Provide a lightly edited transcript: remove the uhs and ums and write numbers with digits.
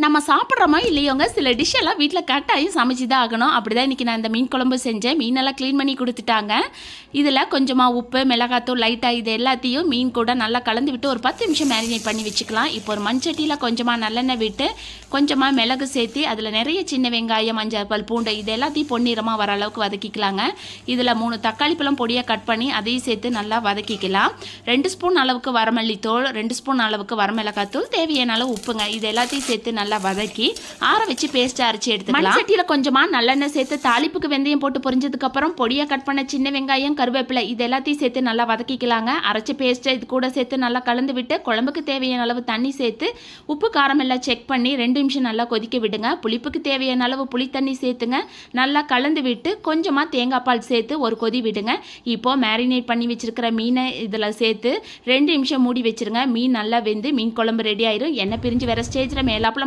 நம்ம சாப்பிட்றோமோ இல்லையோங்க, சில டிஷ் எல்லாம் வீட்டில் கட்டாயம் சமைச்சு தான் ஆகணும். அப்படி தான் இன்றைக்கி நான் இந்த மீன் குழம்பு செஞ்சேன். மீனெல்லாம் க்ளீன் பண்ணி கொடுத்துட்டாங்க. இதில் கொஞ்சமாக உப்பு, மிளகாத்தூள், லைட்டாக இது எல்லாத்தையும் மீன் கூட நல்லா கலந்து விட்டு ஒரு 10 நிமிஷம் மேரினேட் பண்ணி வச்சுக்கலாம். இப்போ ஒரு மண்சட்டியில் கொஞ்சமாக நல்லெண்ணெய் விட்டு கொஞ்சமாக மிளகு சேர்த்து அதில் நிறைய சின்ன வெங்காயம், மஞ்சள் பல், பூண்டு இது எல்லாத்தையும் பொன்னிறமாக வர அளவுக்கு வதக்கிக்கலாங்க. இதில் 3 தக்காளி பழம் பொடியாக கட் பண்ணி அதையும் சேர்த்து நல்லா வதக்கிக்கலாம். 2 ஸ்பூன் அளவுக்கு வரமல்லித்தூள், 2 ஸ்பூன் அளவுக்கு வரமிளகாத்தூள், தேவையான அளவு உப்புங்க. இது எல்லாத்தையும் சேர்த்து நல்லா வதக்கி ஆற வச்சு பேஸ்ட்டாக அரைச்சி எடுத்துக்கலாம். சட்டியில் கொஞ்சமாக நல்லெண்ணெய் சேர்த்து தாளிப்புக்கு வெந்தயம் போட்டு பொரிஞ்சதுக்கப்புறம் பொடியாக கட் பண்ண சின்ன வெங்காயம், கருவேப்பிலை இது எல்லாத்தையும் சேர்த்து நல்லா வதக்கிக்கலாங்க. அரைச்ச பேஸ்ட்டை இது கூட சேர்த்து நல்லா கலந்து விட்டு குழம்புக்கு தேவையான அளவு தண்ணி சேர்த்து உப்பு காரம் எல்லாம் செக் பண்ணி 2 நிமிஷம் நல்லா கொதிக்க விடுங்க. புளிப்புக்கு தேவையான அளவு புளி தண்ணி சேர்த்துங்க. நல்லா கலந்து விட்டு கொஞ்சமாக தேங்காய் பால் சேர்த்து ஒரு கொதி விடுங்க. இப்போது மேரினேட் பண்ணி வச்சிருக்கிற மீனை இதில் சேர்த்து 2 நிமிஷம் மூடி வச்சிருங்க. மீன் நல்லா வெந்து மீன் குழம்பு ரெடி ஆயிரும். எண்ணெய் பிரிஞ்சு வர ஸ்டேஜில் மேலாப்பில்